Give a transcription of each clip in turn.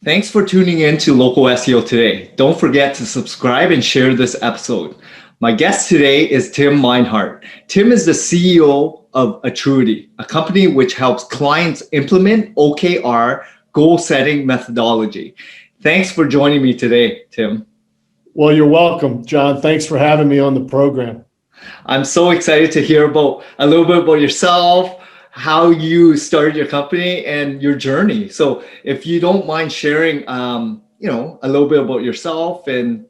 Thanks for tuning in to Local SEO Today. Don't forget to subscribe and share this episode. My guest today is Tim Meinhardt. Tim is the CEO of Atruity, a company which helps clients implement OKR goal-setting methodology. Thanks for joining me today, Tim. Well, you're welcome, John. Thanks for having me on the program. I'm so excited to hear about a little bit about yourself, how you started your company and your journey. So if you don't mind sharing, a little bit about yourself and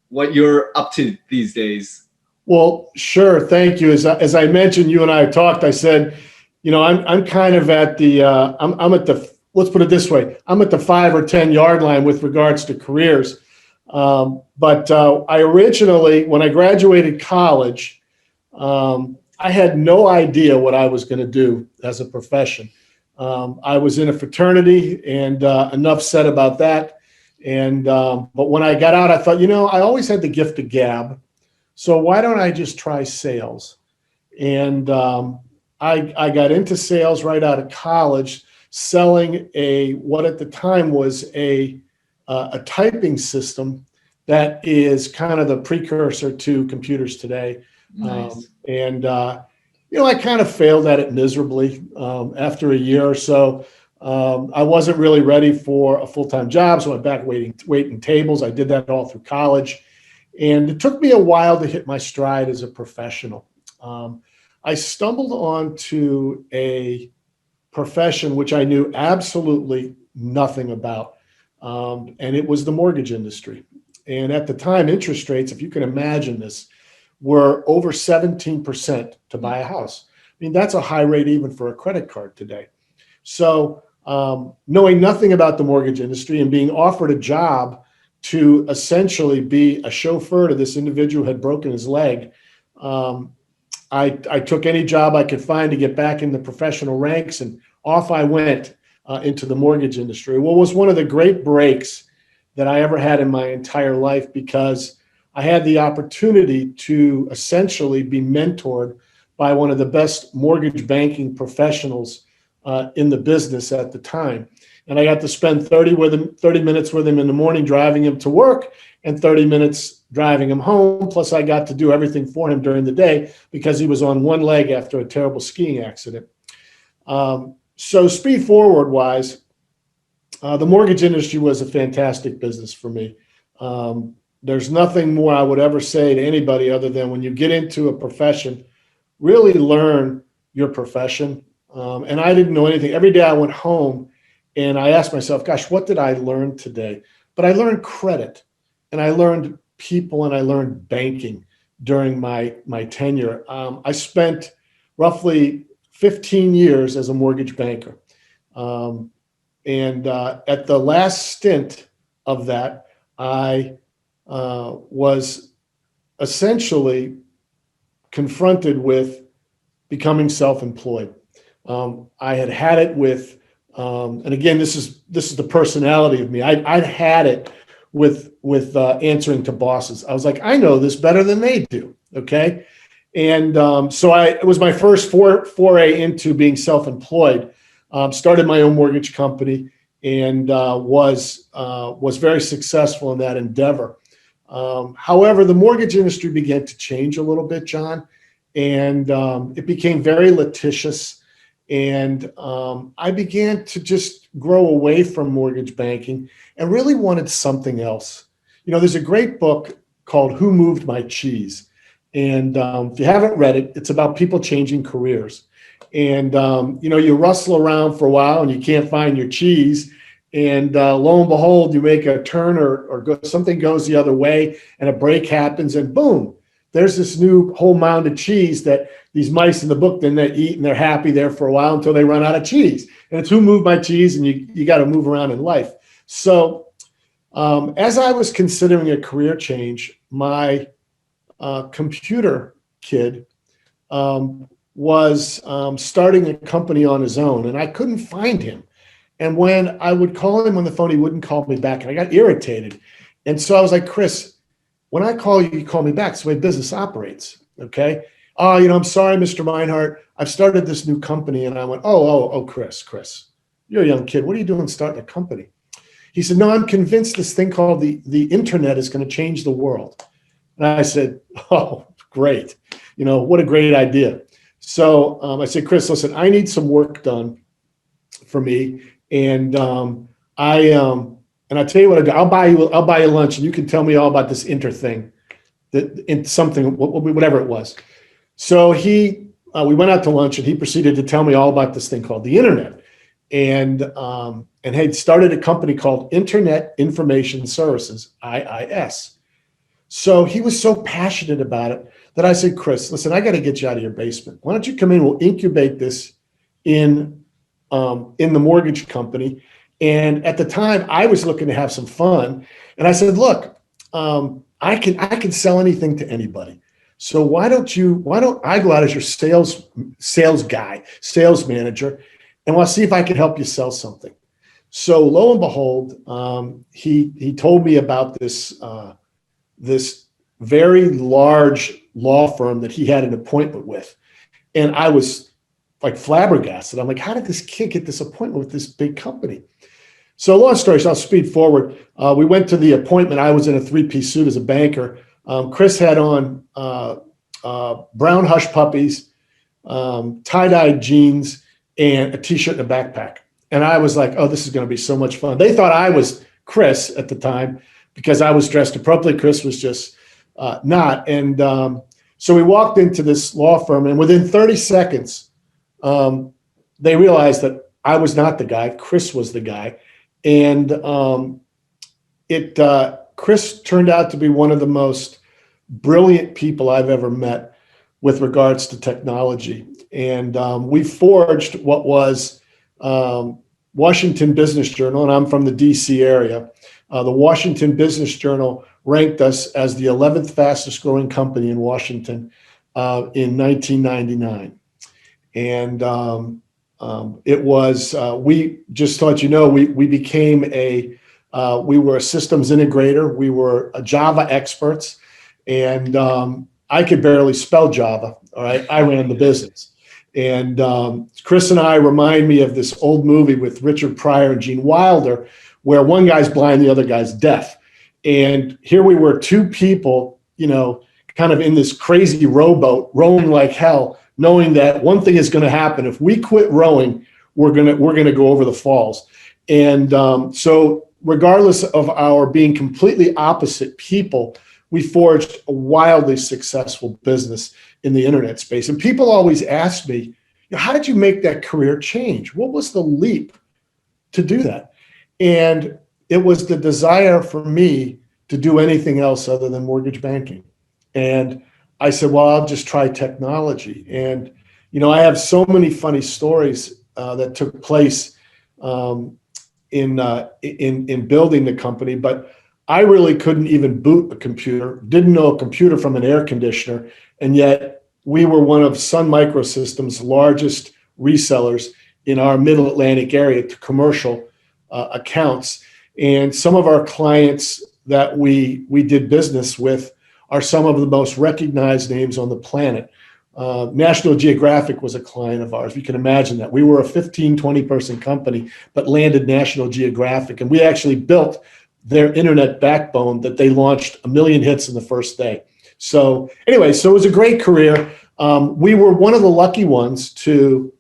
what you're up to these days. Well, sure. Thank you. As I mentioned, you and I talked, I said, I'm kind of at I'm at the, let's put it this way. I'm at the 5 or 10 yard line with regards to careers. But I originally, when I graduated college, I had no idea what I was going to do as a profession. I was in a fraternity, and enough said about that. But when I got out, I thought, I always had the gift of gab. So why don't I just try sales? And I got into sales right out of college, selling what at the time was a typing system that is kind of the precursor to computers today. Nice. I kind of failed at it miserably after a year or so. I wasn't really ready for a full-time job, so I went back waiting tables. I did that all through college. And it took me a while to hit my stride as a professional. I stumbled onto a profession which I knew absolutely nothing about, and it was the mortgage industry. And at the time, interest rates, if you can imagine this, were over 17% to buy a house. I mean, that's a high rate even for a credit card today. So knowing nothing about the mortgage industry and being offered a job to essentially be a chauffeur to this individual who had broken his leg, I took any job I could find to get back in the professional ranks, and off I went into the mortgage industry. Well, it was one of the great breaks that I ever had in my entire life, because I had the opportunity to essentially be mentored by one of the best mortgage banking professionals in the business at the time. And I got to spend 30 minutes with him in the morning, driving him to work, and 30 minutes driving him home. Plus I got to do everything for him during the day because he was on one leg after a terrible skiing accident. So speed forward wise, the mortgage industry was a fantastic business for me. There's nothing more I would ever say to anybody other than when you get into a profession, really learn your profession. And I didn't know anything. Every day I went home and I asked myself, gosh, what did I learn today? But I learned credit, and I learned people, and I learned banking during my tenure. I spent roughly 15 years as a mortgage banker. And at the last stint of that, I was essentially confronted with becoming self-employed. I had it with, and again, this is the personality of me. I'd had it with answering to bosses. I was like, I know this better than they do. Okay. And so it was my first foray into being self-employed. Started my own mortgage company, and was very successful in that endeavor. However, the mortgage industry began to change a little bit, John, and it became very litigious. And I began to just grow away from mortgage banking and really wanted something else. There's a great book called Who Moved My Cheese? And if you haven't read it, it's about people changing careers. And, you rustle around for a while and you can't find your cheese. And lo and behold, you make a turn or something goes the other way, and a break happens, and boom, there's this new whole mound of cheese that these mice in the book, then they eat, and they're happy there for a while until they run out of cheese. And it's who moved my cheese, and you got to move around in life. So as I was considering a career change, my computer kid was starting a company on his own, and I couldn't find him. And when I would call him on the phone, he wouldn't call me back, and I got irritated. And so I was like, Chris, when I call you, you call me back. It's the way business operates, okay? Oh, I'm sorry, Mr. Meinhardt. I've started this new company. And I went, oh, Chris, you're a young kid. What are you doing starting a company? He said, no, I'm convinced this thing called the internet is going to change the world. And I said, oh, great. What a great idea. So I said, Chris, listen, I need some work done for me. And I tell you what I do. I'll buy you lunch, and you can tell me all about this thing, whatever it was. So we went out to lunch, and he proceeded to tell me all about this thing called the internet, and had started a company called Internet Information Services, IIS. So he was so passionate about it that I said, Chris, listen, I got to get you out of your basement. Why don't you come in? We'll incubate this in the mortgage company. And at the time, I was looking to have some fun. And I said, look, I can sell anything to anybody. So why don't I go out as your sales guy, sales manager, and we'll see if I can help you sell something. So lo and behold, he told me about this very large law firm that he had an appointment with. And I was like flabbergasted. I'm like, how did this kid get this appointment with this big company? So long story short, I'll speed forward. We went to the appointment. I was in a three-piece suit as a banker. Chris had on brown hush puppies, tie-dyed jeans, and a T-shirt and a backpack. And I was like, oh, this is going to be so much fun. They thought I was Chris at the time because I was dressed appropriately. Chris was just not. And so we walked into this law firm, and within 30 seconds, they realized that I was not the guy. Chris was the guy. And Chris turned out to be one of the most brilliant people I've ever met with regards to technology. And we forged what was Washington Business Journal, and I'm from the DC area. The Washington Business Journal ranked us as the 11th fastest growing company in Washington in 1999. And it was, we just to let you know, we became we were a systems integrator. We were a Java experts, and I could barely spell Java. All right. I ran the business. And Chris and I remind me of this old movie with Richard Pryor and Gene Wilder, where one guy's blind, the other guy's deaf. And here we were, two people, kind of in this crazy rowboat, rowing like hell, knowing that one thing is going to happen. If we quit rowing, we're going to go over the falls. And so regardless of our being completely opposite people, we forged a wildly successful business in the internet space. And people always ask me, how did you make that career change? What was the leap to do that? And it was the desire for me to do anything else other than mortgage banking. And I said, well, I'll just try technology. And, I have so many funny stories that took place in building the company, but I really couldn't even boot a computer, didn't know a computer from an air conditioner. And yet we were one of Sun Microsystems' largest resellers in our middle Atlantic area to commercial accounts. And some of our clients that we did business with are some of the most recognized names on the planet. National Geographic was a client of ours. You can imagine that. We were a 15, 20 person company, but landed National Geographic. And we actually built their internet backbone that they launched 1 million hits in the first day. So anyway, so it was a great career. We were one of the lucky ones to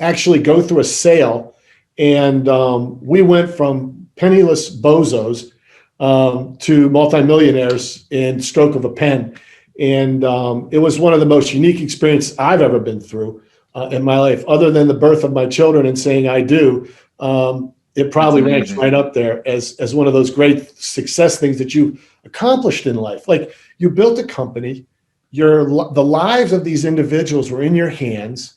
actually go through a sale. And we went from penniless bozos to multimillionaires in stroke of a pen. And it was one of the most unique experiences I've ever been through in my life, other than the birth of my children and saying I do. It probably ranks right up there as one of those great success things that you accomplished in life. Like, you built a company, the lives of these individuals were in your hands.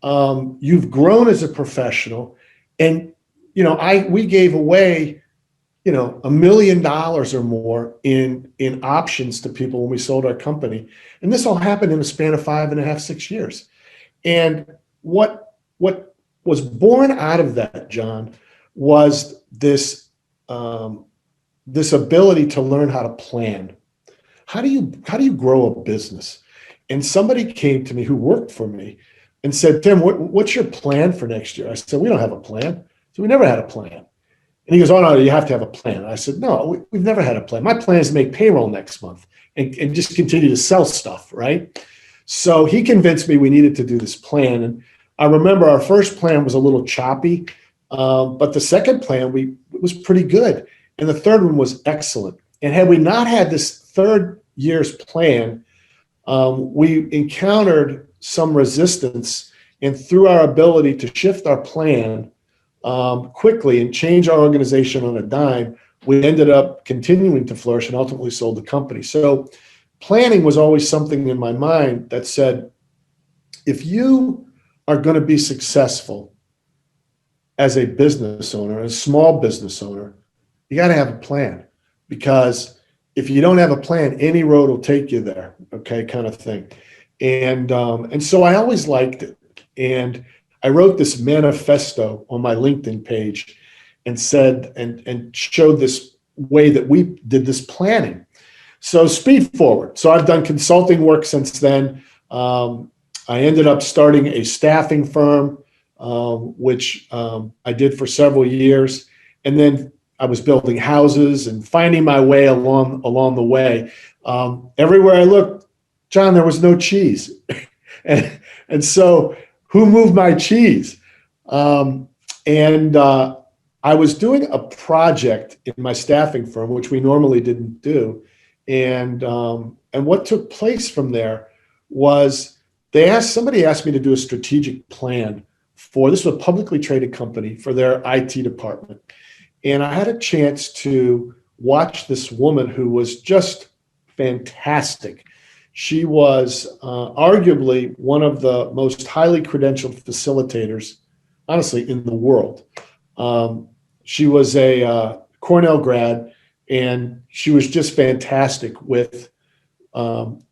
You've grown as a professional, and we gave away $1 million or more in options to people when we sold our company. And this all happened in a span of 5.5, 6 years. And what was born out of that, John, was this ability to learn how to plan. How do you grow a business? And somebody came to me who worked for me and said, Tim, what's your plan for next year? I said, we don't have a plan. So we never had a plan. And he goes, oh, no, you have to have a plan. And I said, no, we've never had a plan. My plan is to make payroll next month and just continue to sell stuff, right? So he convinced me we needed to do this plan. And I remember our first plan was a little choppy, but the second plan was pretty good. And the third one was excellent. And had we not had this third year's plan, we encountered some resistance. And through our ability to shift our plan quickly and change our organization on a dime, we ended up continuing to flourish and ultimately sold the company. So planning was always something in my mind that said, if you are going to be successful as a business owner, a small business owner, you got to have a plan, because if you don't have a plan, any road will take you there. Okay, kind of thing. And so I always liked it. And I wrote this manifesto on my LinkedIn page and said, and showed this way that we did this planning. So speed forward. So I've done consulting work since then. I ended up starting a staffing firm, which I did for several years. And then I was building houses and finding my way along the way. Everywhere I looked, John, there was no cheese. and so who moved my cheese? I was doing a project in my staffing firm, which we normally didn't do. And what took place from there was somebody asked me to do a strategic plan for, this was a publicly traded company, for their IT department. And I had a chance to watch this woman who was just fantastic. She was arguably one of the most highly credentialed facilitators, honestly, in the world. She was a Cornell grad, and she was just fantastic with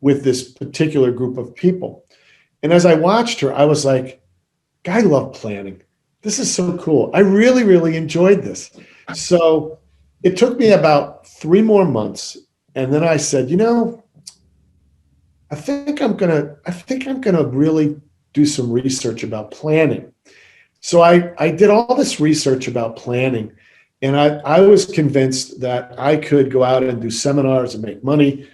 this particular group of people. And as I watched her, I was like, I love planning. This is so cool. I really, really enjoyed this. So it took me about 3 more months. And then I said, I think I'm gonna really do some research about planning. So I did all this research about planning, and I was convinced that I could go out and do seminars and make money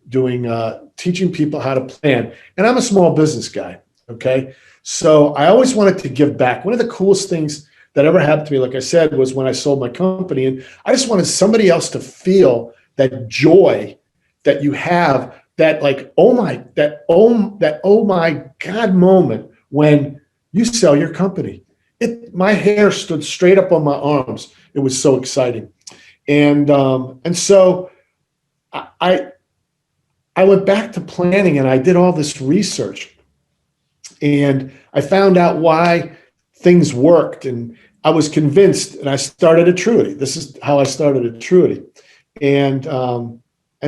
doing teaching people how to plan. And I'm a small business guy, okay? So I always wanted to give back. One of the coolest things that ever happened to me, like I said, was when I sold my company, and I just wanted somebody else to feel that joy that you have, that like, oh my God moment when you sell your company. My hair stood straight up on my arms. It was so exciting. And so I went back to planning, and I did all this research, and I found out why things worked, and I was convinced, and I started Atruity. This is how I started Atruity. And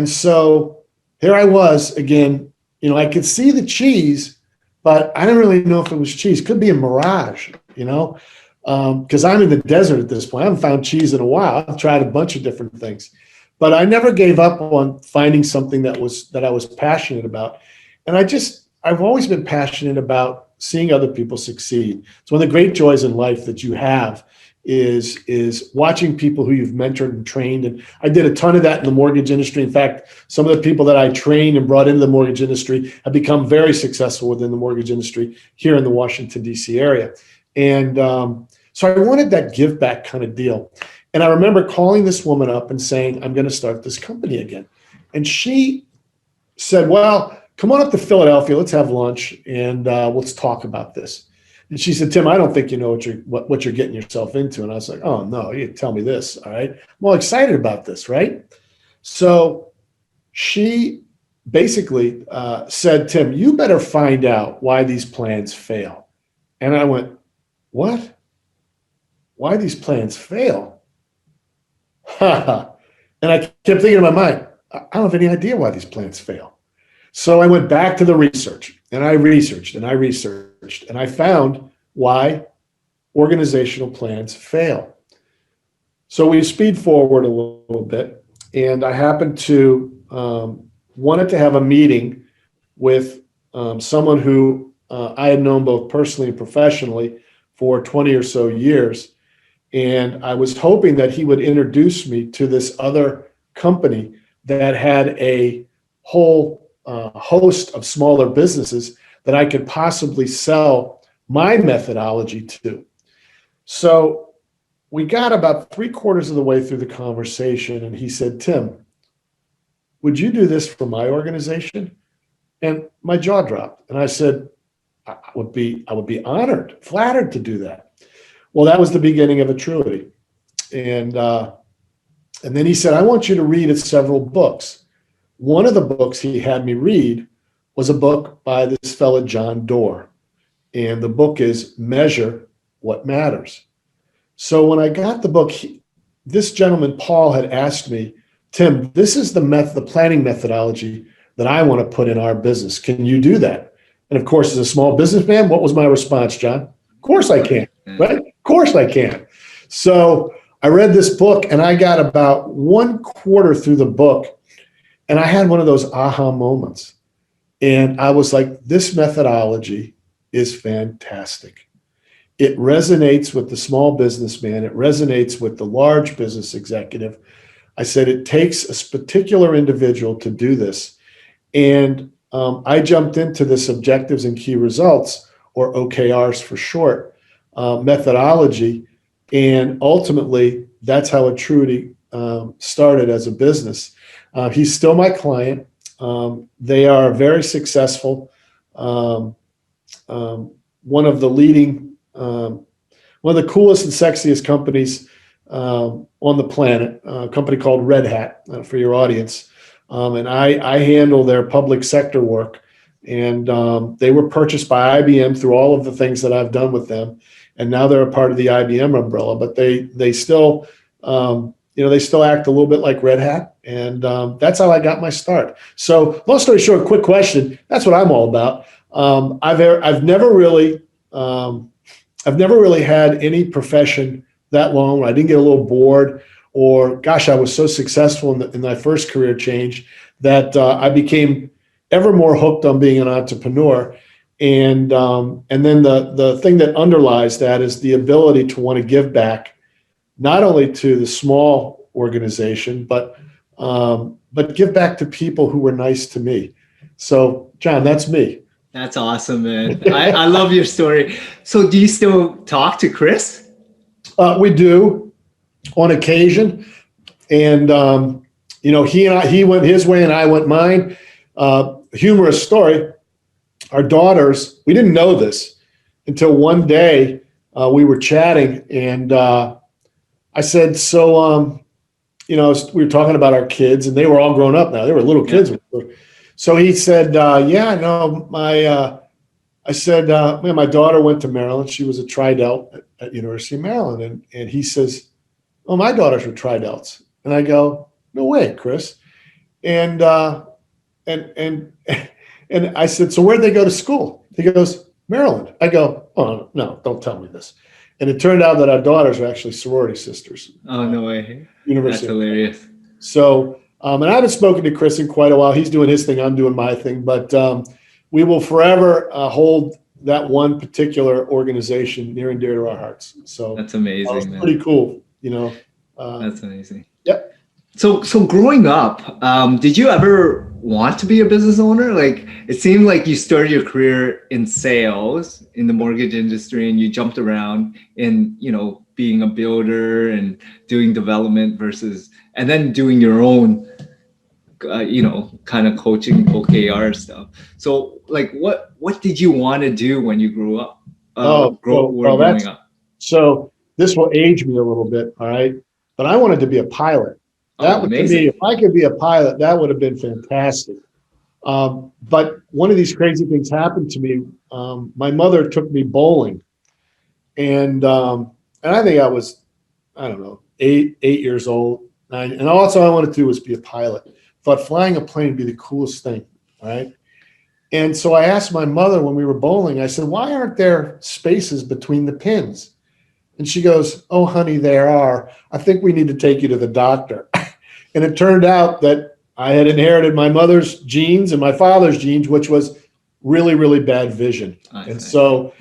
so here I was again, I could see the cheese, but I didn't really know if it was cheese. Could be a mirage, because I'm in the desert at this point. I haven't found cheese in a while. I've tried a bunch of different things, but I never gave up on finding something that I was passionate about. And I've always been passionate about seeing other people succeed. It's one of the great joys in life that you have is watching people who you've mentored and trained. And I did a ton of that in the mortgage industry. In fact, some of the people that I trained and brought into the mortgage industry have become very successful within the mortgage industry here in the Washington, D.C. area. And so I wanted that give back kind of deal. And I remember calling this woman up and saying, I'm going to start this company again. And she said, well, come on up to Philadelphia. Let's have lunch and let's talk about this. And she said, Tim, I don't think you know what you're getting yourself into. And I was like, oh, no, you tell me this. All right. I'm all excited about this. Right. So she basically said, Tim, you better find out why these plans fail. And I went, what? Why these plans fail? And I kept thinking in my mind, I don't have any idea why these plans fail. So I went back to the research, and I researched, and I found why organizational plans fail. So we speed forward a little bit, and I happened to wanted to have a meeting with someone who I had known both personally and professionally for 20 or so years. And I was hoping that he would introduce me to this other company that had a whole host of smaller businesses that I could possibly sell my methodology to. So we got about 3/4 of the way through the conversation, and he said, Tim, would you do this for my organization? And my jaw dropped. And I said, I would be honored, flattered to do that. Well, that was the beginning of Atruity. And then he said, I want you to read several books. One of the books he had me read was a book by this fella, John Doerr. And the book is Measure What Matters. So when I got the book, this gentleman, Paul, had asked me, Tim, this is the planning methodology that I want to put in our business. Can you do that? And of course, as a small businessman, what was my response, John? Of course I can, right? Of course I can. So I read this book, and I got about 1/4 through the book, and I had one of those aha moments. And I was like, this methodology is fantastic. It resonates with the small businessman. It resonates with the large business executive. I said, it takes a particular individual to do this. And I jumped into this objectives and key results, or OKRs for short, methodology. And ultimately, that's how Atruity started as a business. He's still my client. They are very successful. One of the leading, one of the coolest and sexiest companies on the planet, a company called Red Hat, for your audience. And I handle their public sector work. And they were purchased by IBM through all of the things that I've done with them. And now they're a part of the IBM umbrella, but they still, they still act a little bit like Red Hat. And that's how I got my start. So long story short, quick question. That's what I'm all about. I've never really had any profession that long where I didn't get a little bored, or gosh, I was so successful in my first career change that I became ever more hooked on being an entrepreneur. And then the thing that underlies that is the ability to want to give back, not only to the small organization, but give back to people who were nice to me. So, John, that's me. That's awesome, man. I love your story. So do you still talk to Chris? We do on occasion. And, he went his way and I went mine. Humorous story. Our daughters, we didn't know this until one day we were chatting, and I said, so, we were talking about our kids, and they were all grown up now. They were little kids. Yeah. So he said, I said, my daughter went to Maryland. She was a Tri-Delt at University of Maryland. And he says, oh, my daughters were Tri-Delts. And I go, no way, Chris. And I said, so where'd they go to school? He goes, Maryland. I go, oh, no, don't tell me this. And it turned out that our daughters are actually sorority sisters. Oh, no way. University. That's hilarious. So, and I haven't spoken to Chris in quite a while. He's doing his thing. I'm doing my thing. But we will forever hold that one particular organization near and dear to our hearts. So that's amazing, man. Pretty cool, That's amazing. Yep. So growing up, did you ever want to be a business owner? Like, it seemed like you started your career in sales in the mortgage industry, and you jumped around in, being a builder and doing development and then doing your own, kind of coaching OKR stuff. So like, what did you want to do when you grew up? Growing up? So this will age me a little bit. All right. But I wanted to be a pilot. That would, to me, if I could be a pilot, that would have been fantastic. But one of these crazy things happened to me. My mother took me bowling, and I think I was, I don't know, 8 years old. And also I wanted to do was be a pilot. Thought flying a plane would be the coolest thing, right? And so I asked my mother when we were bowling, I said, why aren't there spaces between the pins? And she goes, oh, honey, there are. I think we need to take you to the doctor. And it turned out that I had inherited my mother's genes and my father's genes, which was really, really bad vision. And so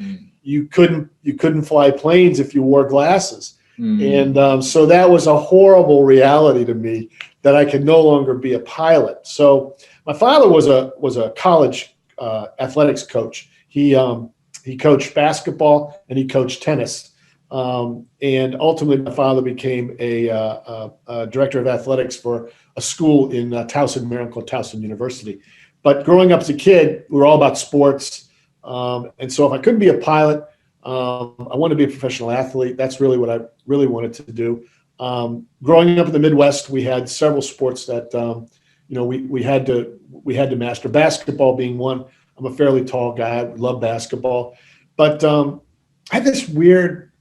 you couldn't fly planes if you wore glasses. Mm. So that was a horrible reality to me that I could no longer be a pilot. So my father was a college athletics coach. He coached basketball and he coached tennis. And ultimately, my father became a director of athletics for a school in Towson, Maryland, called Towson University. But growing up as a kid, we were all about sports. And so if I couldn't be a pilot, I wanted to be a professional athlete. That's really what I really wanted to do. Growing up in the Midwest, we had several sports that we had to master. Basketball being one. I'm a fairly tall guy. I love basketball, but I had this weird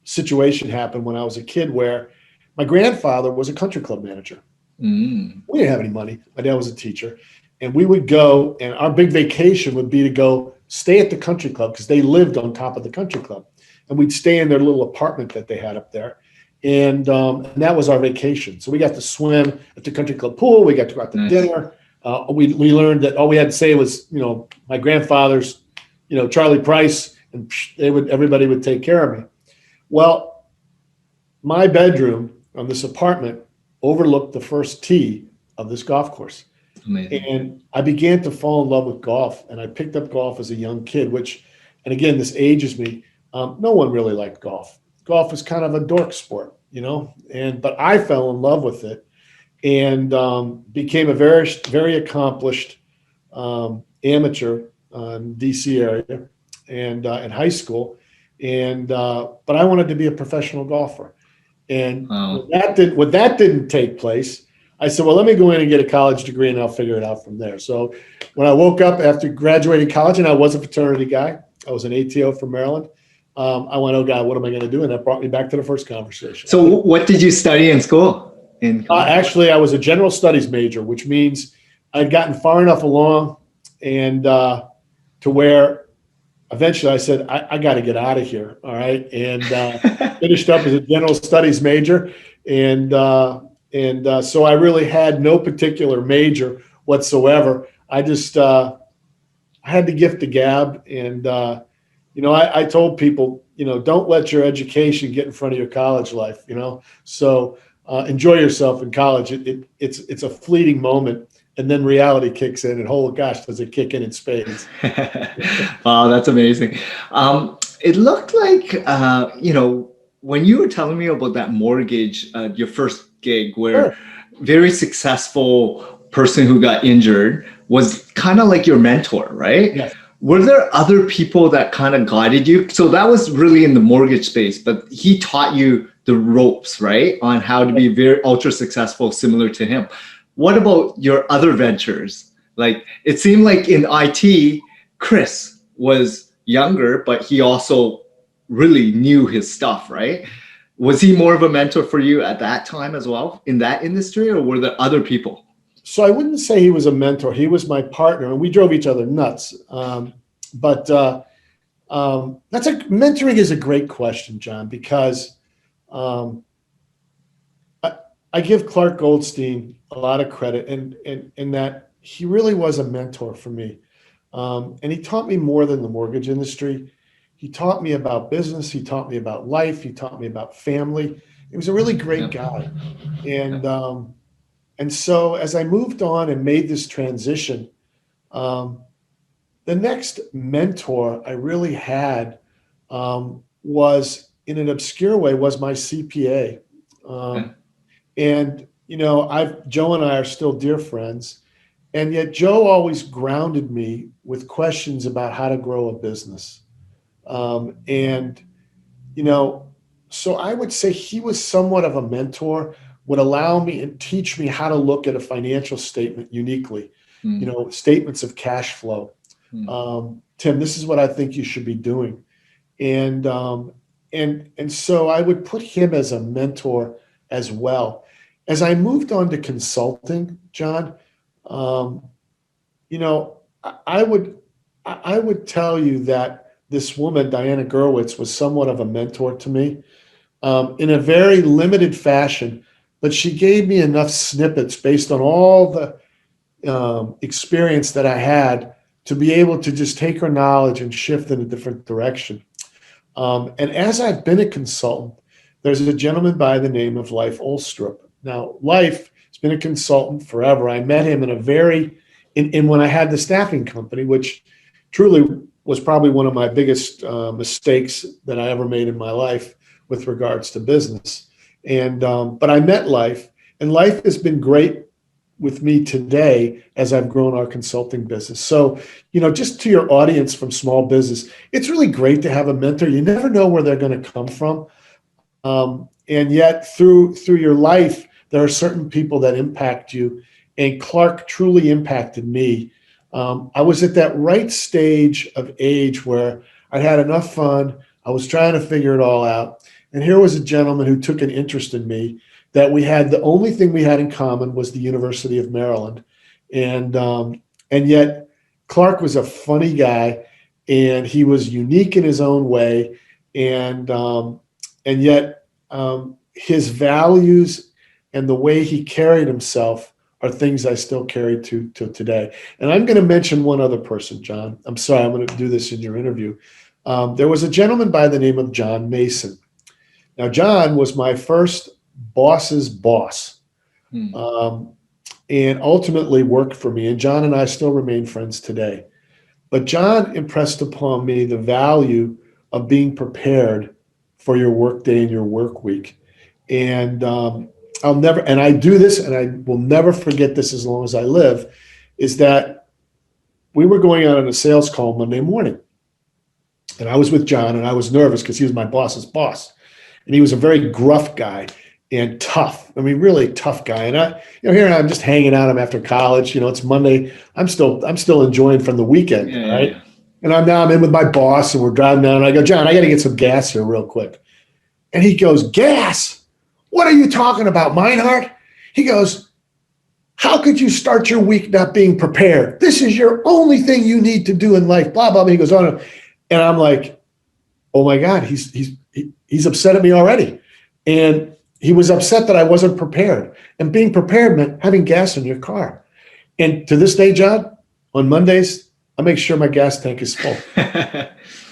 situation happen when I was a kid where my grandfather was a country club manager. Mm. We didn't have any money. My dad was a teacher, and we would go, and our big vacation would be to go stay at the country club because they lived on top of the country club, and we'd stay in their little apartment that they had up there. And that was our vacation. So we got to swim at the country club pool. We got to go out to Nice. dinner. We learned that all we had to say was, my grandfather's, Charlie Price, and everybody would take care of me. Well, my bedroom on this apartment overlooked the first tee of this golf course. Amazing. And I began to fall in love with golf. And I picked up golf as a young kid, and again, this ages me. No one really liked golf. Golf is kind of a dork sport, but I fell in love with it and became a very, very accomplished amateur in DC area and in high school. But I wanted to be a professional golfer. And Wow. when that didn't take place, I said, well, let me go in and get a college degree and I'll figure it out from there. So when I woke up after graduating college, and I was a fraternity guy, I was an ATO from Maryland. I went, oh God, what am I going to do? And that brought me back to the first conversation. So what did you study in school? Actually, I was a general studies major, which means I'd gotten far enough along and to where eventually I said, I got to get out of here. All right. And finished up as a general studies major. And so I really had no particular major whatsoever. I just I had the gift of gab. And, I told people, don't let your education get in front of your college life, So enjoy yourself in college. It's a fleeting moment. And then reality kicks in, and holy gosh, does it kick in spades. Wow, that's amazing. It looked like, when you were telling me about that mortgage, your first gig, where Sure. very successful person who got injured was kind of like your mentor, right? Yes. Were there other people that kind of guided you? So that was really in the mortgage space, but he taught you the ropes, right? On how to be very ultra successful, similar to him. What about your other ventures? Like, it seemed like in IT, Chris was younger, but he also really knew his stuff, right? Was he more of a mentor for you at that time as well in that industry, or were there other people? So I wouldn't say he was a mentor. He was my partner, and we drove each other nuts. Mentoring is a great question, John, because I give Clark Goldstein a lot of credit in that he really was a mentor for me. And he taught me more than the mortgage industry. He taught me about business. He taught me about life. He taught me about family. He was a really great guy. And so as I moved on and made this transition, the next mentor I really had was, in an obscure way, was my CPA. And, Joe and I are still dear friends. And yet Joe always grounded me with questions about how to grow a business. So I would say he was somewhat of a mentor, would allow me and teach me how to look at a financial statement uniquely, statements of cash flow. Tim, this is what I think you should be doing. And so I would put him as a mentor as well. As I moved on to consulting, John, I would tell you that this woman, Diana Gerwitz, was somewhat of a mentor to me in a very limited fashion, but she gave me enough snippets based on all the experience that I had to be able to just take her knowledge and shift in a different direction. And as I've been a consultant, there's a gentleman by the name of Leif Olstrup. Now, Leif has been a consultant forever. I met him in when I had the staffing company, which truly was probably one of my biggest mistakes that I ever made in my life with regards to business. And but I met Leif, and Leif has been great with me today as I've grown our consulting business. So, just to your audience from small business, it's really great to have a mentor. You never know where they're going to come from. And yet through your life, there are certain people that impact you. And Clark truly impacted me. I was at that right stage of age where I had enough fun. I was trying to figure it all out. And here was a gentleman who took an interest in me that the only thing we had in common was the University of Maryland. And yet Clark was a funny guy, and he was unique in his own way. And yet his values and the way he carried himself are things I still carry to today. And I'm going to mention one other person, John. I'm sorry, I'm going to do this in your interview. There was a gentleman by the name of John Mason. Now, John was my first boss's boss, and ultimately worked for me. And John and I still remain friends today. But John impressed upon me the value of being prepared for your workday and your work week. And I do this, and I will never forget this as long as I live, is that we were going out on a sales call Monday morning. And I was with John, and I was nervous because he was my boss's boss. And he was a very gruff guy and tough. I mean, really tough guy. And here I'm just hanging out. I'm after college. It's Monday. I'm still enjoying from the weekend, right? Yeah. And I'm in with my boss, and we're driving down. And I go, John, I got to get some gas here real quick. And he goes, gas? What are you talking about, Meinhardt? He goes, how could you start your week not being prepared? This is your only thing you need to do in life. Blah blah blah. He goes on, and I'm like, oh my God, he's upset at me already. And he was upset that I wasn't prepared. And being prepared meant having gas in your car. And to this day, John, on Mondays, I make sure my gas tank is full.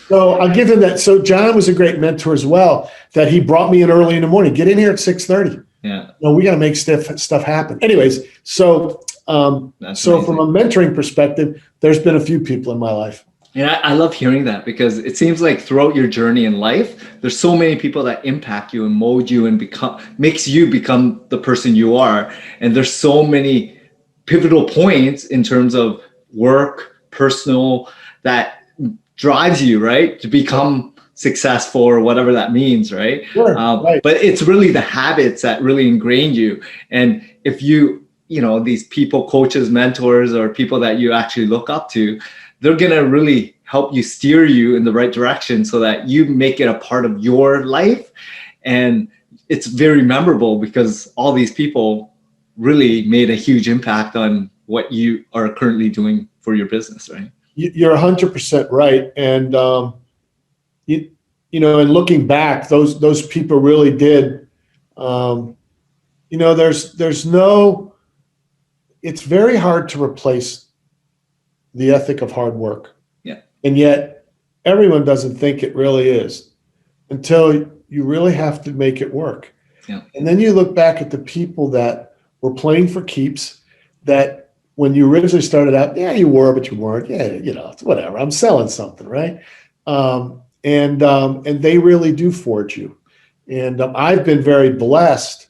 So I'll give him that. So John was a great mentor as well, that he brought me in early in the morning. Get in here at 6:30. Yeah. We got to make stuff happen. Anyways, so from a mentoring perspective, there's been a few people in my life. Yeah, I love hearing that, because it seems like throughout your journey in life, there's so many people that impact you and mold you and makes you become the person you are. And there's so many pivotal points in terms of work, personal, that drives you, right, to become successful or whatever that means, right? Sure, right. But it's really the habits that really ingrain you. And if these people, coaches, mentors, or people that you actually look up to, they're going to really help you steer you in the right direction so that you make it a part of your life. And it's very memorable because all these people really made a huge impact on what you are currently doing for your business, right? You're 100% right. And, and looking back, those people really did, it's very hard to replace the ethic of hard work. Yeah. And yet everyone doesn't think it really is until you really have to make it work. Yeah. And then you look back at the people that were playing for keeps, that when you originally started out, yeah, you were, but you weren't. Yeah, it's whatever. I'm selling something, right? And they really do forge you. And I've been very blessed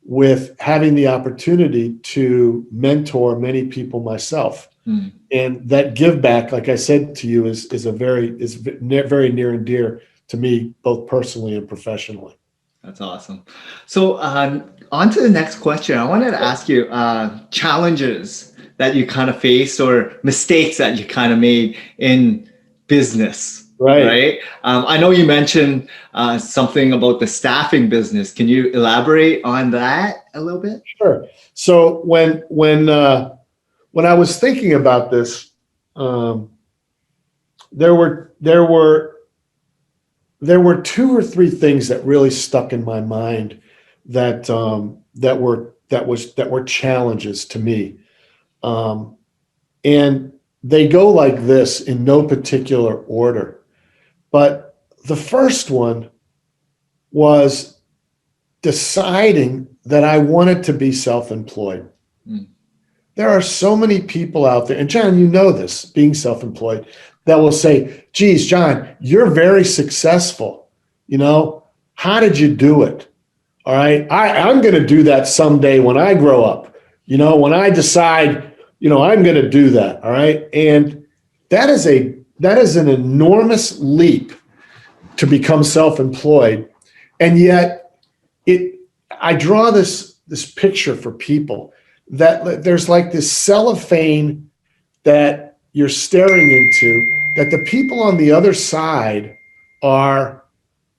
with having the opportunity to mentor many people myself. And that give back, like I said to you, is very near and dear to me, both personally and professionally. That's awesome. So on to the next question. I wanted to ask you challenges that you kind of faced or mistakes that you kind of made in business. Right. I know you mentioned something about the staffing business. Can you elaborate on that a little bit? Sure. So when I was thinking about this, there were 2 or 3 things that really stuck in my mind that were challenges to me, and they go like this in no particular order. But the first one was deciding that I wanted to be self-employed. There are so many people out there, and John, you know this, being self-employed, that will say, geez, John, you're very successful. How did you do it? All right. I'm going to do that someday when I grow up, when I decide, I'm going to do that. All right. And that is an enormous leap to become self-employed. And yet I draw this picture for people that there's like this cellophane that you're staring into, that the people on the other side are,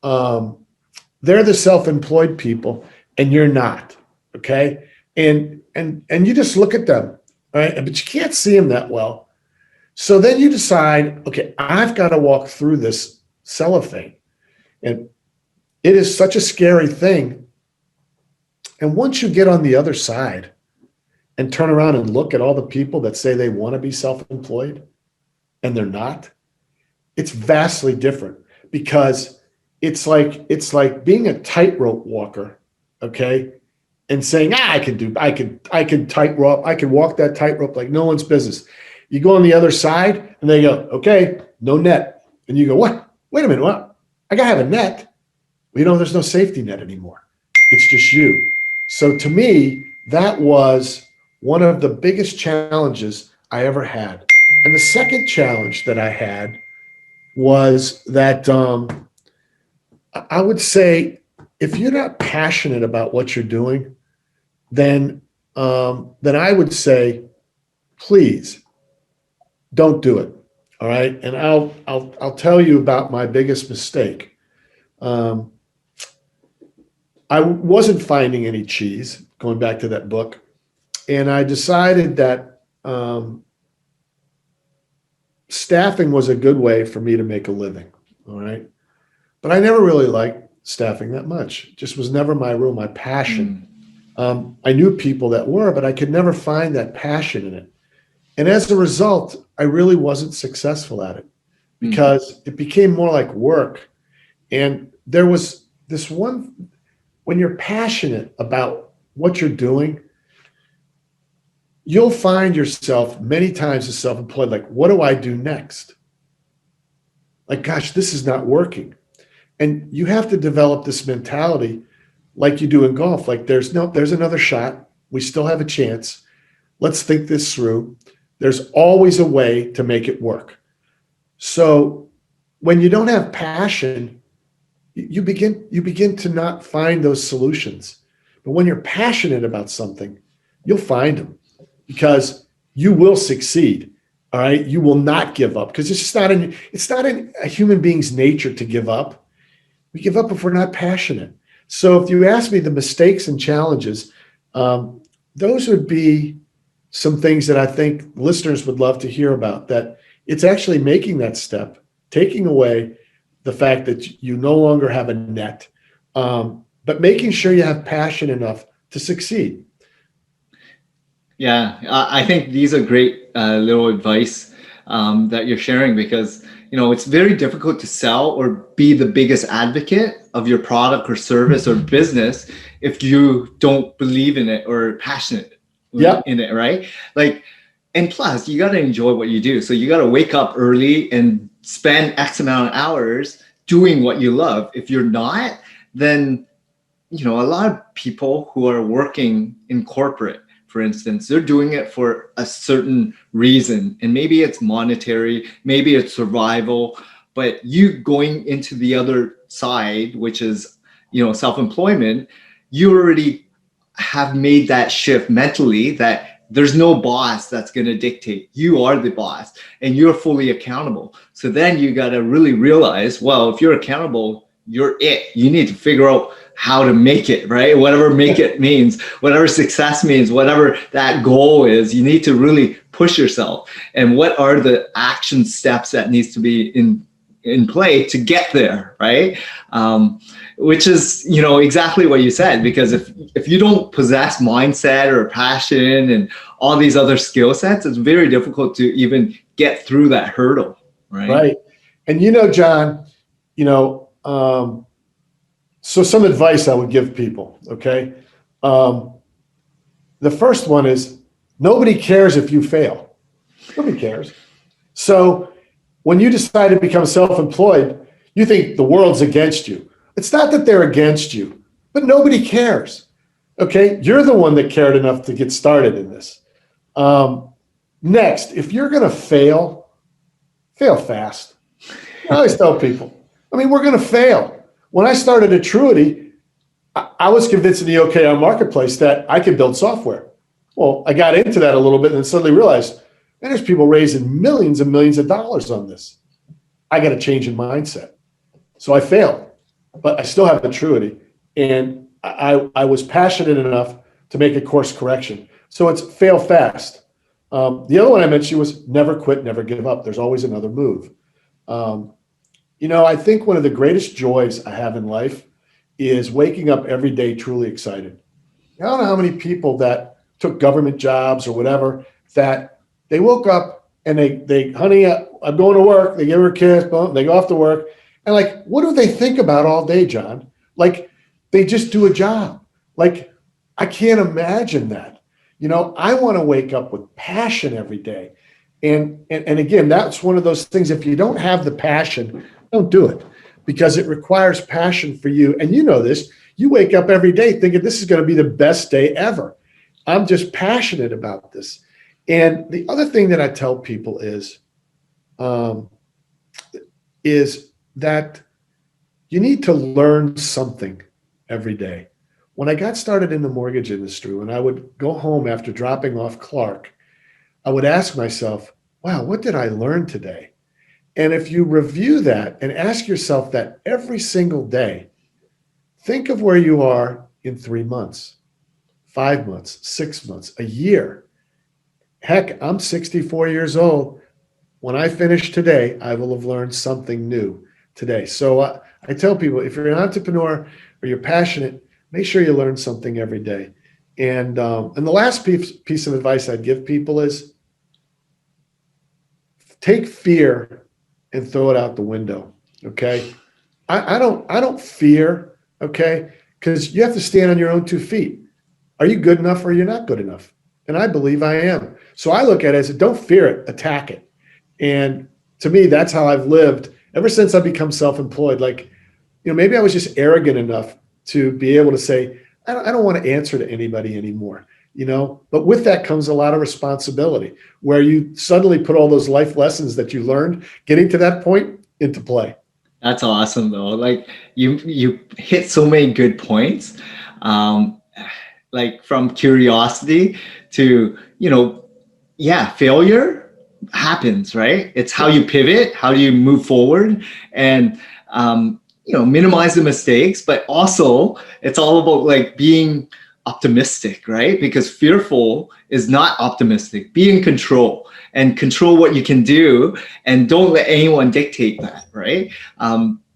they're the self-employed people and you're not. Okay. And you just look at them, right? But you can't see them that well. So then you decide, okay, I've got to walk through this cellophane, and it is such a scary thing. And once you get on the other side and turn around and look at all the people that say they want to be self-employed and they're not, it's vastly different, because it's like being a tightrope walker, okay? And saying, I can tightrope, I can walk that tightrope like no one's business. You go on the other side and they go, okay, no net. And you go, what? Wait a minute, what? I gotta have a net. Well, there's no safety net anymore. It's just you. So to me, that was one of the biggest challenges I ever had. And the second challenge that I had was that I would say, if you're not passionate about what you're doing, then I would say, please don't do it. All right. And I'll tell you about my biggest mistake. I wasn't finding any cheese, going back to that book. And I decided that staffing was a good way for me to make a living. All right. But I never really liked staffing that much. It just was never my passion. I knew people that were, but I could never find that passion in it. And as a result, I really wasn't successful at it, because it became more like work. And there was this one, when you're passionate about what you're doing, you'll find yourself many times as self-employed, like, what do I do next? Like, gosh, this is not working. And you have to develop this mentality like you do in golf. Like, there's another shot. We still have a chance. Let's think this through. There's always a way to make it work. So when you don't have passion, you begin to not find those solutions. But when you're passionate about something, you'll find them, because you will succeed. All right. You will not give up, because it's not in a human being's nature to give up. We give up if we're not passionate. So if you ask me the mistakes and challenges, those would be some things that I think listeners would love to hear about, that it's actually making that step, taking away the fact that you no longer have a net, but making sure you have passion enough to succeed. Yeah, I think these are great little advice that you're sharing, because it's very difficult to sell or be the biggest advocate of your product or service or business if you don't believe in it or passionate in it, right? Like, and plus you got to enjoy what you do. So you got to wake up early and spend X amount of hours doing what you love. If you're not, then, a lot of people who are working in corporate, for instance, they're doing it for a certain reason, and maybe it's monetary, maybe it's survival, but you going into the other side, which is, self-employment, you already have made that shift mentally, that there's no boss that's going to dictate. You are the boss and you're fully accountable. So then you got to really realize, well, if you're accountable, you're it. You need to figure out how to make it, right? Whatever make it means, whatever success means, whatever that goal is, you need to really push yourself. And what are the action steps that needs to be in play to get there, right? Which is, exactly what you said, because if you don't possess mindset or passion and all these other skill sets, it's very difficult to even get through that hurdle, right? Right. And John, So some advice I would give people, okay? The first one is nobody cares if you fail. Nobody cares. So when you decide to become self-employed, you think the world's against you. It's not that they're against you, but nobody cares. Okay, you're the one that cared enough to get started in this. Next, if you're going to fail fast. I always tell people, I mean, we're going to fail. When I started Atruity, I was convinced in the OKR marketplace that I could build software. Well, I got into that a little bit and suddenly realized, man, there's people raising millions and millions of dollars on this. I got to change in mindset. So I failed, but I still have Atruity. And I was passionate enough to make a course correction. So it's fail fast. The other one I mentioned was never quit, never give up. There's always another move. I think one of the greatest joys I have in life is waking up every day truly excited. I don't know how many people that took government jobs or whatever, that they woke up and they honey, I'm going to work. They give her a kiss, boom, they go off to work. And like, what do they think about all day, John? Like, they just do a job. Like, I can't imagine that. I want to wake up with passion every day. And again, that's one of those things. If you don't have the passion, don't do it, because it requires passion for you. And you know this, you wake up every day thinking this is going to be the best day ever. I'm just passionate about this. And the other thing that I tell people is that you need to learn something every day. When I got started in the mortgage industry, when I would go home after dropping off Clark, I would ask myself, wow, what did I learn today? And if you review that and ask yourself that every single day, think of where you are in 3 months, 5 months, 6 months, a year. Heck, I'm 64 years old. When I finish today, I will have learned something new today. So I tell people, if you're an entrepreneur or you're passionate, make sure you learn something every day. And the last piece of advice I'd give people is take fear and throw it out the window. Okay. I don't fear. Okay. Because you have to stand on your own 2 feet. Are you good enough or you're not good enough? And I believe I am. So I look at it as don't fear it, attack it. And to me, that's how I've lived ever since I become self-employed. Like, maybe I was just arrogant enough to be able to say, I don't want to answer to anybody anymore, but with that comes a lot of responsibility where you suddenly put all those life lessons that you learned getting to that point into play. That's awesome though. Like you hit so many good points. Like from curiosity to, failure happens, right? It's how you pivot, how you move forward, and minimize the mistakes, but also it's all about like being optimistic, right? Because fearful is not optimistic. Be in control and control what you can do, and don't let anyone dictate that, right?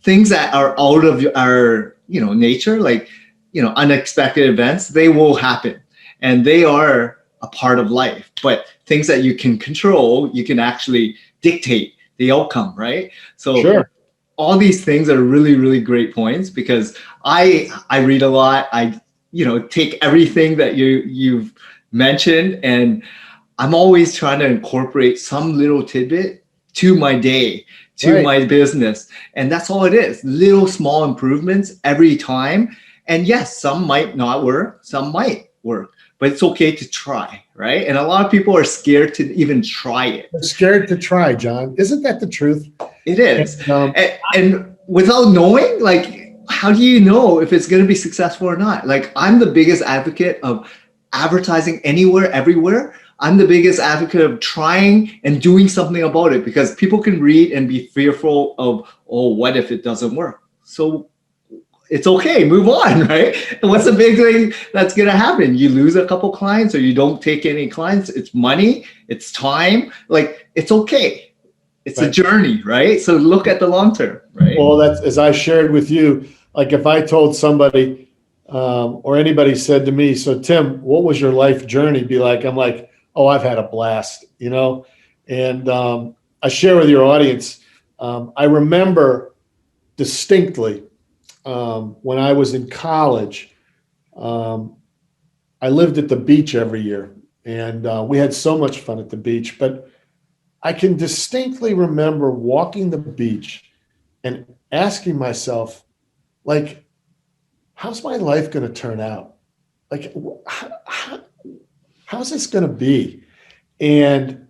Things that are out of our, nature, like, unexpected events, they will happen and they are a part of life. But things that you can control, you can actually dictate the outcome, right? So Sure. all these things are really, really great points, because I read a lot. I, take everything that you've mentioned, and I'm always trying to incorporate some little tidbit to my day, to Right. my business. And that's all it is. Little small improvements every time. And yes, some might not work, some might work, but it's okay to try, right? And a lot of people are scared to even try it. They're scared to try, John. Isn't that the truth? It is. And, And without knowing, like, how do you know if it's going to be successful or not? Like, I'm the biggest advocate of advertising anywhere, everywhere. I'm the biggest advocate of trying and doing something about it, because people can read and be fearful of, oh, what if it doesn't work? So it's okay, move on, right? And what's the big thing that's going to happen? You lose a couple clients or you don't take any clients. It's money, it's time. Like, it's okay. It's a journey, right? So look at the long term, right? Well, that's, as I shared with you, like if I told somebody or anybody said to me, so Tim, what was your life journey? I'm like, oh, I've had a blast, And I share with your audience, I remember distinctly when I was in college, um, I lived at the beach every year, and we had so much fun at the beach. But I can distinctly remember walking the beach and asking myself, like, how's my life going to turn out? Like, how's this going to be? And,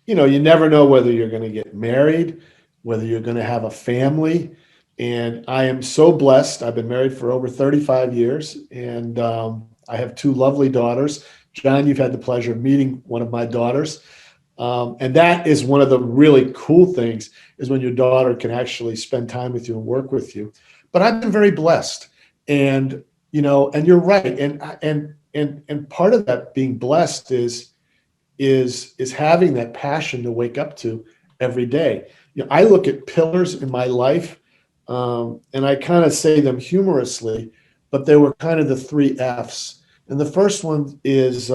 you never know whether you're going to get married, whether you're going to have a family. And I am so blessed. I've been married for over 35 years, and I have two lovely daughters. John, you've had the pleasure of meeting one of my daughters. And that is one of the really cool things, is when your daughter can actually spend time with you and work with you. But I've been very blessed, and and you're right. And part of that being blessed is having that passion to wake up to every day. I look at pillars in my life, and I kind of say them humorously, but they were kind of the three F's. And the first one is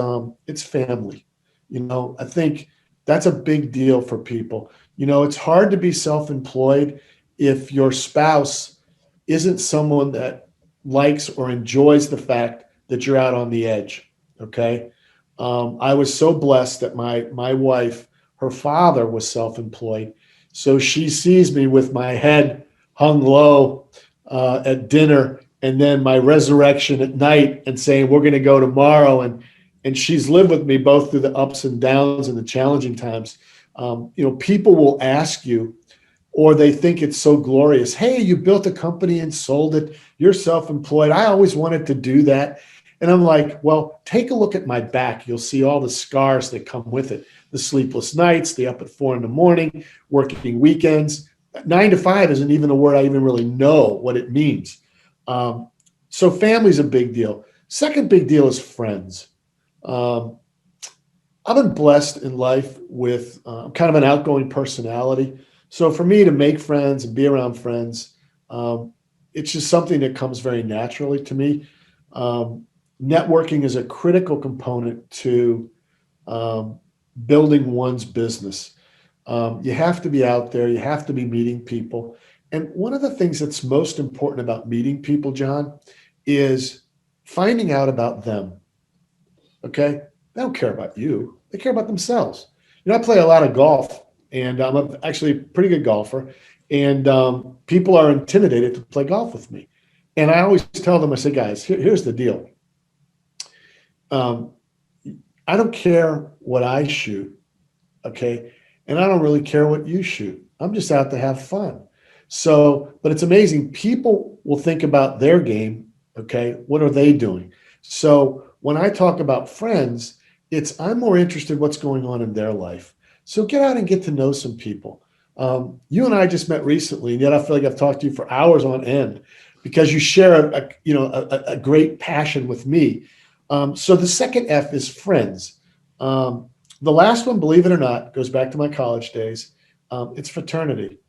it's family. I think that's a big deal for people. It's hard to be self-employed if your spouse isn't someone that likes or enjoys the fact that you're out on the edge. Okay. I was so blessed that my wife, her father was self-employed. So she sees me with my head hung low at dinner, and then my resurrection at night, and saying, we're going to go tomorrow. And she's lived with me both through the ups and downs and the challenging times. People will ask you, or they think it's so glorious. Hey, you built a company and sold it. You're self-employed. I always wanted to do that. And I'm like, well, take a look at my back. You'll see all the scars that come with it. The sleepless nights, the up at 4 a.m, working weekends. 9 to 5 isn't even a word I even really know what it means. So family's a big deal. Second big deal is friends. I've been blessed in life with kind of an outgoing personality. So for me to make friends and be around friends, it's just something that comes very naturally to me. Networking is a critical component to building one's business. You have to be out there. You have to be meeting people. And one of the things that's most important about meeting people, John, is finding out about them. Okay? They don't care about you. They care about themselves. I play a lot of golf, and I'm actually a pretty good golfer. And people are intimidated to play golf with me. And I always tell them, I say, guys, here's the deal. I don't care what I shoot, okay? And I don't really care what you shoot. I'm just out to have fun. So, but it's amazing. People will think about their game, okay? What are they doing? So when I talk about friends, I'm more interested what's going on in their life. So get out and get to know some people. You and I just met recently, and yet I feel like I've talked to you for hours on end because you share a great passion with me. So the second F is friends. The last one, believe it or not, goes back to my college days. It's fraternity.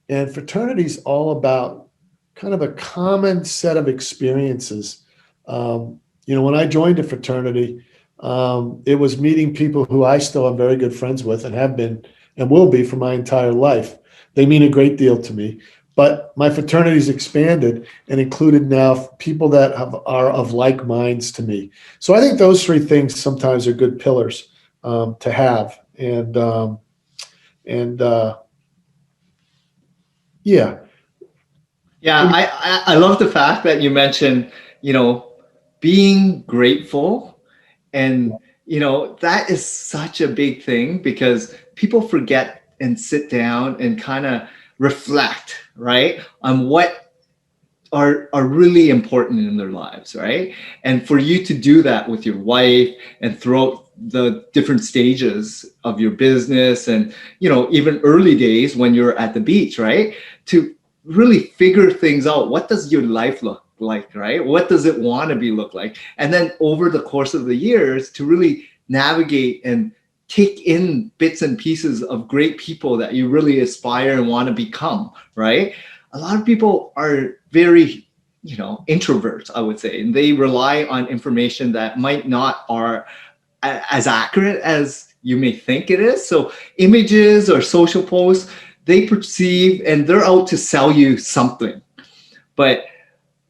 And fraternity is all about kind of a common set of experiences. When I joined a fraternity, it was meeting people who I still am very good friends with and have been and will be for my entire life. They mean a great deal to me. But my fraternity's expanded and included now people that are of like minds to me. So I think those three things sometimes are good pillars to have. And yeah. Yeah, I love the fact that you mentioned, being grateful. And, that is such a big thing because people forget and sit down and kind of reflect, right, on what are really important in their lives, right? And for you to do that with your wife and throughout the different stages of your business and, even early days when you're at the beach, right? To really figure things out. What does your life look like, right? What does it want to be look like? And then over the course of the years to really navigate and take in bits and pieces of great people that you really aspire and want to become, right? A lot of people are very, introverts, I would say, and they rely on information that might not are as accurate as you may think it is. So images or social posts, they perceive and they're out to sell you something. But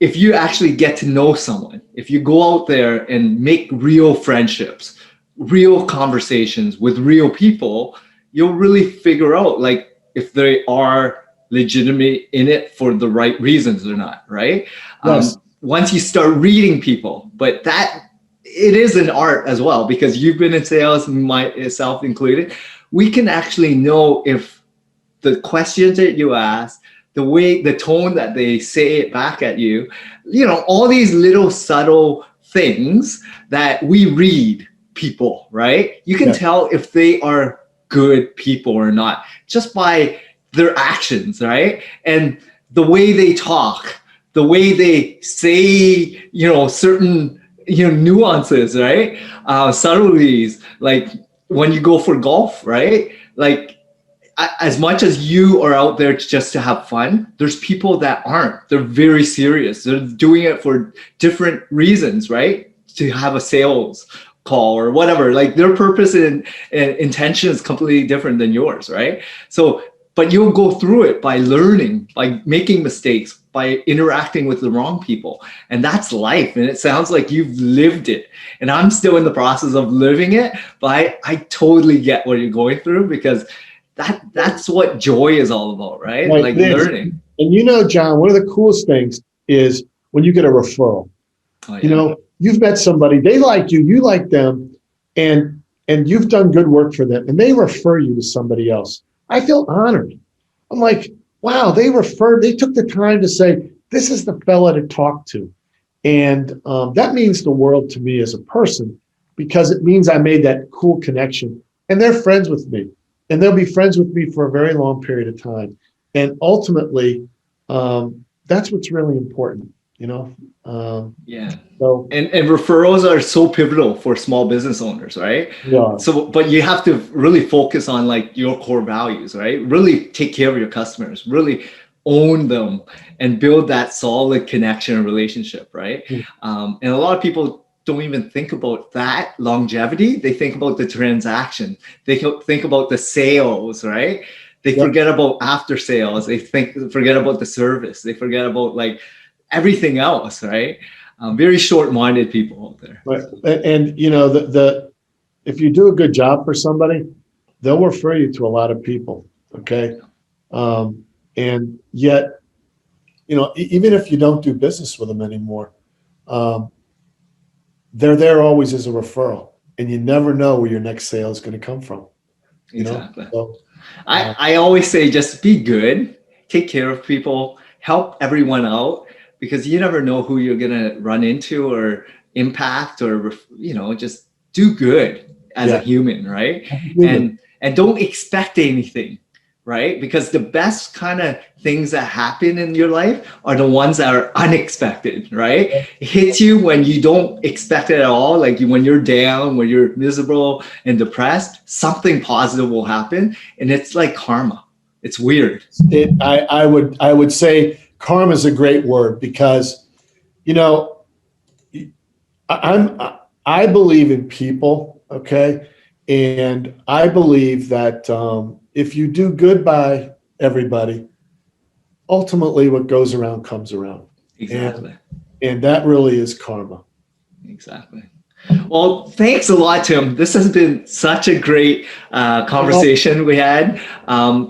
if you actually get to know someone, if you go out there and make real friendships, real conversations with real people, you'll really figure out like if they are legitimate in it for the right reasons or not, right? Yes. Once you start reading people, but that it is an art as well, because you've been in sales, myself included. We can actually know if the questions that you ask, the way, the tone that they say it back at you, all these little subtle things that we read people, right? You can tell if they are good people or not just by their actions, right? And the way they talk, the way they say, certain, nuances, right? Subtleties, like when you go for golf, right? Like, as much as you are out there just to have fun, there's people that aren't. They're very serious. They're doing it for different reasons, right? To have a sales call or whatever. Like their purpose and intention is completely different than yours, right? So, but you'll go through it by learning, by making mistakes, by interacting with the wrong people. And that's life. And it sounds like you've lived it. And I'm still in the process of living it, but I totally get what you're going through, because that's what joy is all about, right? Like learning. And John, one of the coolest things is when you get a referral. Oh, yeah. You've met somebody, they like you, you like them, and you've done good work for them, and they refer you to somebody else. I feel honored. I'm like, wow, they took the time to say, this is the fella to talk to. And that means the world to me as a person, because it means I made that cool connection, and they're friends with me. And they'll be friends with me for a very long period of time. And ultimately, that's what's really important, Yeah. So, and referrals are so pivotal for small business owners, right? Yeah. So, but you have to really focus on like your core values, right? Really take care of your customers, really own them, and build that solid connection and relationship, right? And a lot of people don't even think about that longevity. They think about the transaction. They think about the sales, right? They forget about after sales. They forget about the service. They forget about like everything else, right? Very short-minded people out there. And if you do a good job for somebody, they'll refer you to a lot of people. Okay. And yet, even if you don't do business with them anymore, they're there always as a referral, and you never know where your next sale is going to come from. Exactly. So, I always say, just be good, take care of people, help everyone out, because you never know who you're going to run into or impact, or, just do good as a human, right? And don't expect anything, right? Because the best kind of things that happen in your life are the ones that are unexpected, right? It hits you when you don't expect it at all. Like when you're down, when you're miserable and depressed, something positive will happen. And it's like karma. It's weird. I would say karma is a great word, because, I believe in people. Okay. And I believe that, if you do good by everybody, ultimately what goes around comes around. Exactly. And that really is karma. Exactly. Well, thanks a lot, Tim. This has been such a great conversation we had.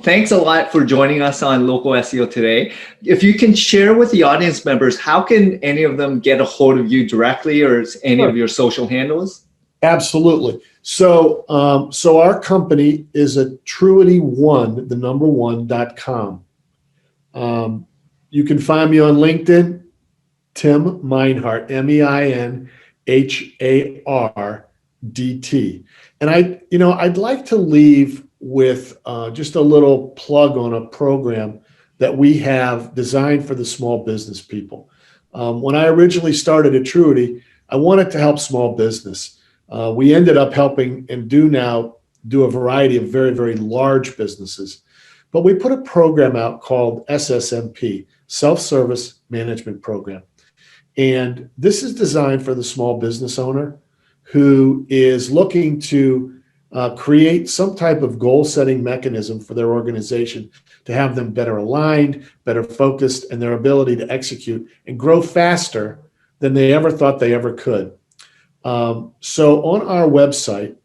Thanks a lot for joining us on Local SEO today. If you can share with the audience members, how can any of them get a hold of you directly, or any of your social handles? Absolutely. So, our company is Atruity1, the number 1.com. You can find me on LinkedIn, Tim Meinhardt, MEINHARDT. And I'd like to leave with just a little plug on a program that we have designed for the small business people. When I originally started Atruity, I wanted to help small business. We ended up helping and do a variety of very, very large businesses. But we put a program out called SSMP, Self-Service Management Program. And this is designed for the small business owner who is looking to create some type of goal-setting mechanism for their organization to have them better aligned, better focused, and their ability to execute and grow faster than they ever thought they ever could. So on our website,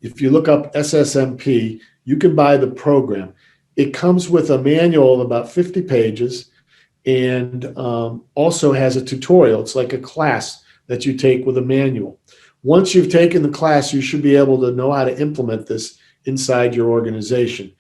if you look up SSMP, you can buy the program. It comes with a manual of about 50 pages and also has a tutorial. It's like a class that you take with a manual. Once you've taken the class, you should be able to know how to implement this inside your organization.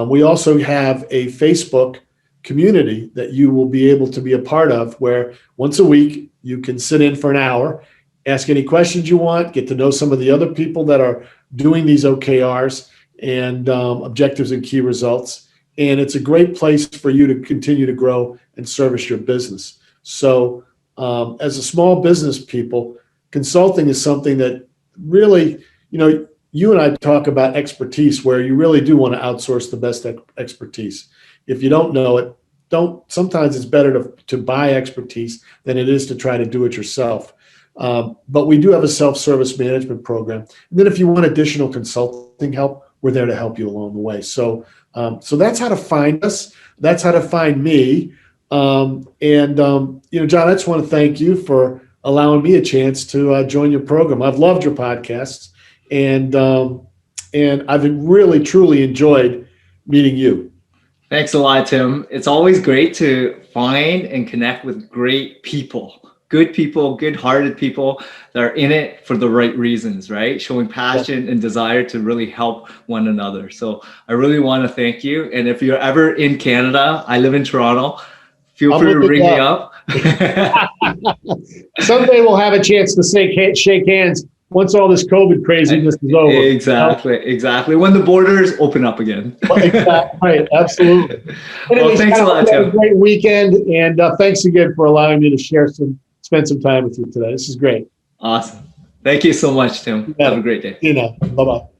We also have a Facebook community that you will be able to be a part of, where once a week you can sit in for an hour, ask any questions you want, get to know some of the other people that are doing these OKRs and objectives and key results. And it's a great place for you to continue to grow and service your business. So as a small business people, consulting is something that really, you and I talk about expertise, where you really do want to outsource the best expertise. If you don't know it, sometimes it's better to buy expertise than it is to try to do it yourself. But we do have a self-service management program. And then if you want additional consulting help, we're there to help you along the way. So that's how to find us. That's how to find me. John, I just want to thank you for allowing me a chance to join your program. I've loved your podcasts, and I've really, truly enjoyed meeting you. Thanks a lot, Tim. It's always great to find and connect with great people, good-hearted people that are in it for the right reasons, right? Showing passion and desire to really help one another. So I really want to thank you. And if you're ever in Canada, I live in Toronto, feel free to ring me up. Someday we'll have a chance to shake hands once all this COVID craziness is over. Exactly. When the borders open up again. Right, absolutely. Well, thanks a lot, Tim. Have a great weekend, and thanks again for allowing me to spend some time with you today. This is great. Awesome. Thank you so much, Tim. Have a great day. Bye-bye.